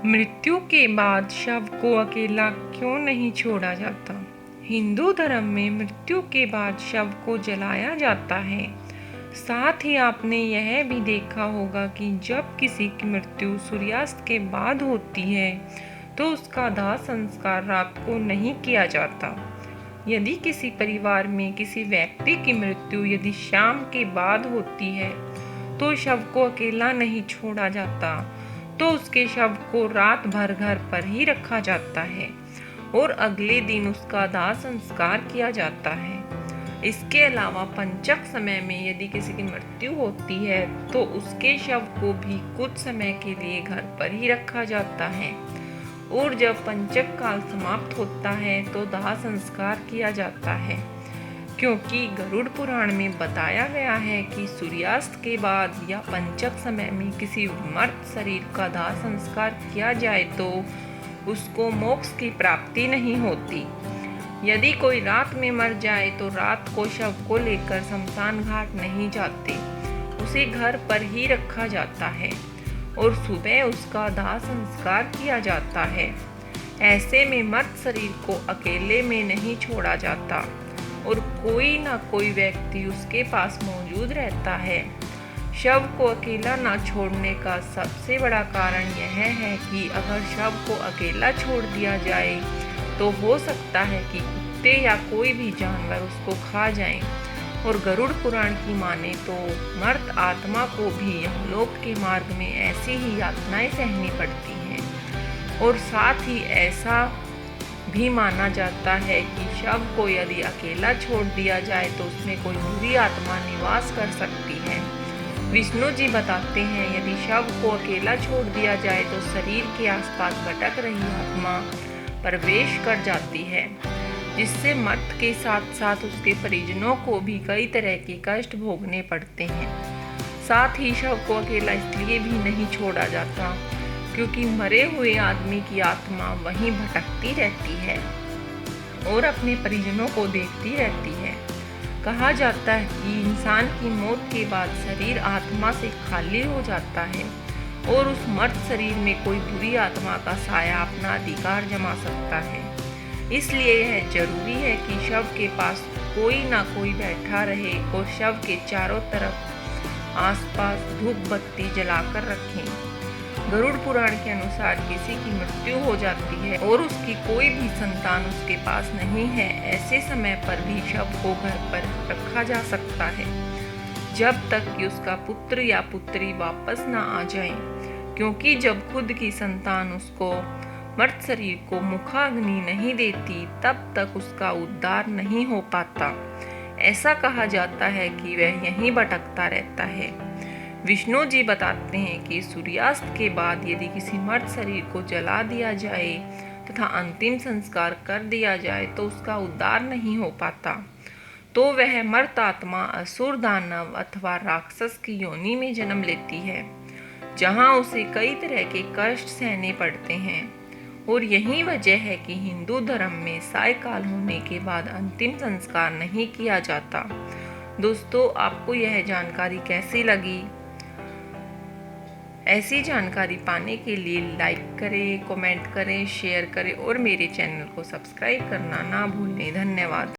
मृत्यु के बाद शव को अकेला क्यों नहीं छोड़ा जाता? हिंदू धर्म में मृत्यु के बाद शव को जलाया जाता है। साथ ही आपने यह भी देखा होगा कि जब किसी की मृत्यु सूर्यास्त के बाद होती है तो उसका दाह संस्कार रात को नहीं किया जाता। यदि किसी परिवार में किसी व्यक्ति की मृत्यु यदि शाम के बाद होती है तो शव को अकेला नहीं छोड़ा जाता, तो उसके शव को रात भर घर पर ही रखा जाता है और अगले दिन उसका दाह संस्कार किया जाता है। इसके अलावा पंचक समय में यदि किसी की मृत्यु होती है तो उसके शव को भी कुछ समय के लिए घर पर ही रखा जाता है और जब पंचक काल समाप्त होता है तो दाह संस्कार किया जाता है, क्योंकि गरुड़ पुराण में बताया गया है कि सूर्यास्त के बाद या पंचक समय में किसी मर्त शरीर का दाह संस्कार किया जाए तो उसको मोक्ष की प्राप्ति नहीं होती। यदि कोई रात में मर जाए तो रात को शव को लेकर शमशान घाट नहीं जाते, उसे घर पर ही रखा जाता है और सुबह उसका दाह संस्कार किया जाता है। ऐसे में मर्त शरीर को अकेले में नहीं छोड़ा जाता और कोई ना कोई व्यक्ति उसके पास मौजूद रहता है। शव को अकेला ना छोड़ने का सबसे बड़ा कारण यह है कि अगर शव को अकेला छोड़ दिया जाए तो हो सकता है कि कुत्ते या कोई भी जानवर उसको खा जाएं और गरुड़ पुराण की माने तो मर्त आत्मा को भी यमलोक के मार्ग में ऐसी ही यातनाएं सहनी पड़ती हैं। और साथ ही ऐसा भी माना जाता है कि शव को यदि अकेला छोड़ दिया जाए तो उसमें कोई बुरी आत्मा निवास कर सकती है। विष्णु जी बताते हैं यदि शव को अकेला छोड़ दिया जाए तो शरीर के आसपास भटक रही आत्मा प्रवेश कर जाती है, जिससे मर्त के साथ साथ उसके परिजनों को भी कई तरह के कष्ट भोगने पड़ते हैं। साथ ही शव को अकेला इसलिए भी नहीं छोड़ा जाता क्योंकि मरे हुए आदमी की आत्मा वहीं भटकती रहती है और अपने परिजनों को देखती रहती है। कहा जाता है कि इंसान की मौत के बाद शरीर आत्मा से खाली हो जाता है और उस मर्त शरीर में कोई बुरी आत्मा का साया अपना अधिकार जमा सकता है। इसलिए यह जरूरी है कि शव के पास कोई ना कोई बैठा रहे और शव के चारों तरफ आसपास धूप बत्ती जलाकर रखें। गरुड़ पुराण के अनुसार किसी की मृत्यु हो जाती है और उसकी कोई भी संतान उसके पास नहीं है, ऐसे समय पर भी शव को घर पर रखा जा सकता है जब तक कि उसका पुत्र या पुत्री वापस ना आ जाए, क्योंकि जब खुद की संतान उसको मर्त शरीर को मुखाग्नि नहीं देती तब तक उसका उद्धार नहीं हो पाता। ऐसा कहा जाता है कि वह यहीं भटकता रहता है। विष्णु जी बताते हैं कि सूर्यास्त के बाद यदि किसी मर्त शरीर को जला दिया जाए तथा अंतिम संस्कार कर दिया जाए तो उसका उद्धार नहीं हो पाता, तो वह मर्त आत्मा असुर, दानव अथवा राक्षस की योनि में जन्म लेती है, जहां उसे कई तरह के कष्ट सहने पड़ते हैं। और यही वजह है कि हिंदू धर्म में सायकाल होने के बाद अंतिम संस्कार नहीं किया जाता। दोस्तों, आपको यह जानकारी कैसी लगी? ऐसी जानकारी पाने के लिए लाइक करें, कमेंट करें, शेयर करें और मेरे चैनल को सब्सक्राइब करना ना भूलें। धन्यवाद।